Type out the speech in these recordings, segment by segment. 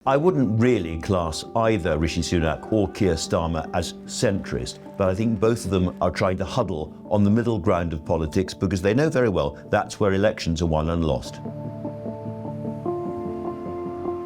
I wouldn't really class either Rishi Sunak or Keir Starmer as centrist, but I think both of them are trying to huddle on the middle ground of politics because they know very well that's where elections are won and lost.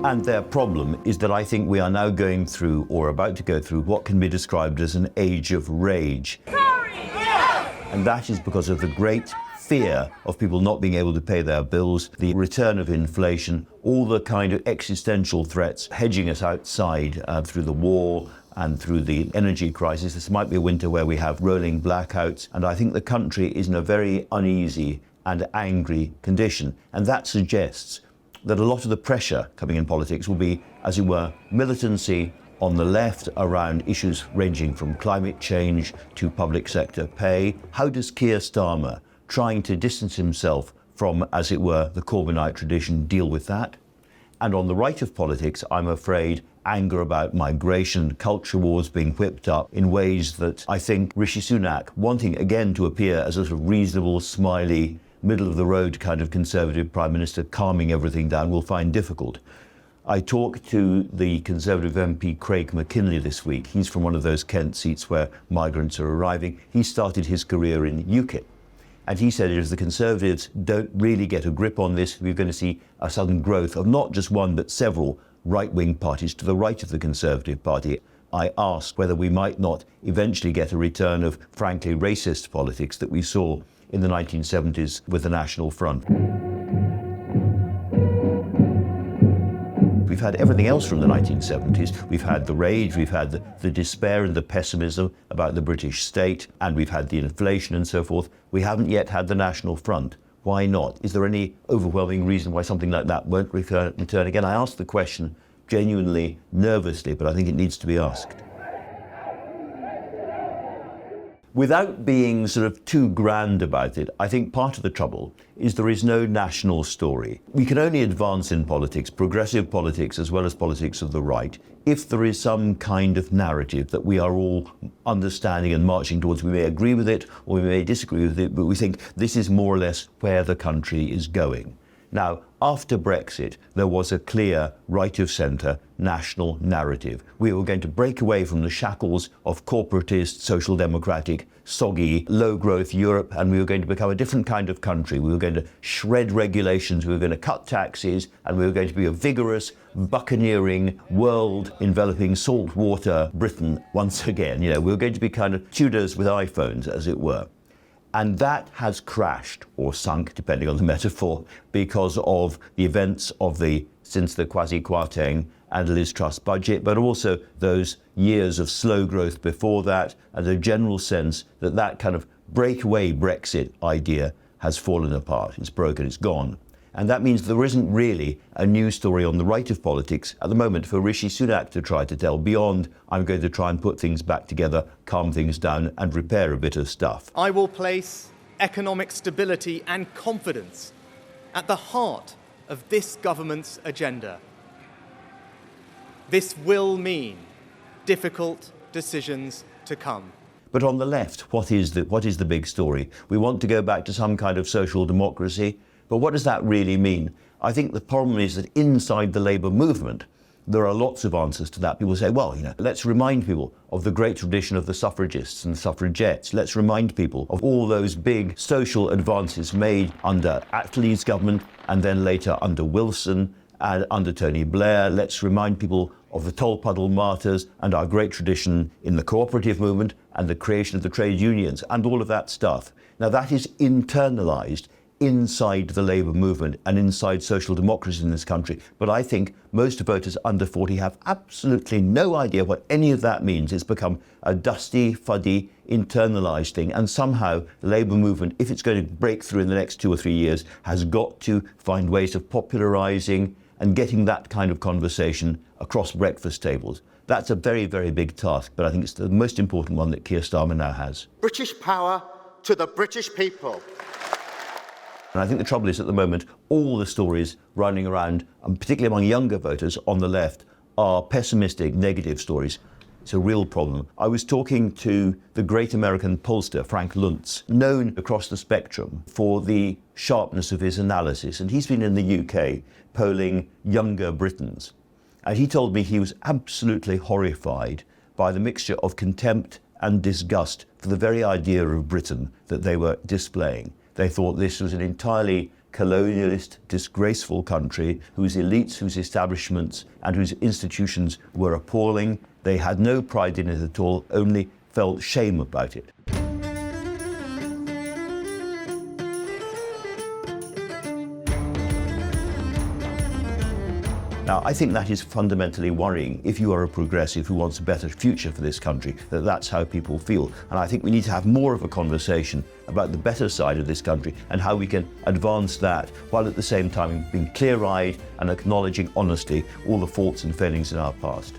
And their problem is that I think we are now going through, or about to go through, what can be described as an age of rage. And that is because of the great fear of people not being able to pay their bills, the return of inflation, all the kind of existential threats hedging us outside through the war and through the energy crisis. This might be a winter where we have rolling blackouts, and I think the country is in a very uneasy and angry condition. And that suggests that a lot of the pressure coming in politics will be, as it were, militancy on the left around issues ranging from climate change to public sector pay. How does Keir Starmer, trying to distance himself from, as it were, the Corbynite tradition, deal with that? And on the right of politics, I'm afraid anger about migration, culture wars being whipped up in ways that I think Rishi Sunak, wanting again to appear as a sort of reasonable, smiley, middle-of-the-road kind of Conservative Prime Minister calming everything down, will find difficult. I talked to the Conservative MP Craig McKinley this week. He's from one of those Kent seats where migrants are arriving. He started his career in UKIP. And he said, if the Conservatives don't really get a grip on this, we're going to see a sudden growth of not just one, but several right-wing parties to the right of the Conservative Party. I asked whether we might not eventually get a return of, frankly, racist politics that we saw in the 1970s with the National Front. We've had everything else from the 1970s. We've had the rage, we've had the despair and the pessimism about the British state, and we've had the inflation and so forth. We haven't yet had the National Front. Why not? Is there any overwhelming reason why something like that won't return again? I asked the question genuinely, nervously, but I think it needs to be asked. Without being sort of too grand about it, I think part of the trouble is there is no national story. We can only advance in politics, progressive politics as well as politics of the right, if there is some kind of narrative that we are all understanding and marching towards. We may agree with it or we may disagree with it, but we think this is more or less where the country is going. Now, after Brexit, there was a clear right-of-centre national narrative. We were going to break away from the shackles of corporatist, social democratic, soggy, low-growth Europe, and we were going to become a different kind of country. We were going to shred regulations, we were going to cut taxes, and we were going to be a vigorous, buccaneering, world-enveloping saltwater Britain once again. You know, we were going to be kind of Tudors with iPhones, as it were. And that has crashed, or sunk, depending on the metaphor, because of the events of since the Quasi-Kwarteng and Liz Truss budget, but also those years of slow growth before that, and a general sense that that kind of breakaway Brexit idea has fallen apart. It's broken, it's gone. And that means there isn't really a new story on the right of politics at the moment for Rishi Sunak to try to tell, beyond I'm going to try and put things back together, calm things down and repair a bit of stuff. I will place economic stability and confidence at the heart of this government's agenda. This will mean difficult decisions to come. But on the left, what is the big story? We want to go back to some kind of social democracy. But what does that really mean? I think the problem is that inside the Labour movement, there are lots of answers to that. People say, well, let's remind people of the great tradition of the suffragists and suffragettes. Let's remind people of all those big social advances made under Attlee's government and then later under Wilson and under Tony Blair. Let's remind people of the Tolpuddle martyrs and our great tradition in the cooperative movement and the creation of the trade unions and all of that stuff. Now that is internalised inside the Labour movement and inside social democracy in this country. But I think most voters under 40 have absolutely no idea what any of that means. It's become a dusty, fuddy, internalised thing. And somehow the Labour movement, if it's going to break through in the next 2 or 3 years, has got to find ways of popularising and getting that kind of conversation across breakfast tables. That's a very, very big task, but I think it's the most important one that Keir Starmer now has. British power to the British people. And I think the trouble is, at the moment, all the stories running around, and particularly among younger voters on the left, are pessimistic, negative stories. It's a real problem. I was talking to the great American pollster, Frank Luntz, known across the spectrum for the sharpness of his analysis. And he's been in the UK polling younger Britons. And he told me he was absolutely horrified by the mixture of contempt and disgust for the very idea of Britain that they were displaying. They thought this was an entirely colonialist, disgraceful country whose elites, whose establishments and whose institutions were appalling. They had no pride in it at all, only felt shame about it. Now, I think that is fundamentally worrying if you are a progressive who wants a better future for this country, that that's how people feel. And I think we need to have more of a conversation about the better side of this country and how we can advance that while at the same time being clear-eyed and acknowledging honestly all the faults and failings in our past.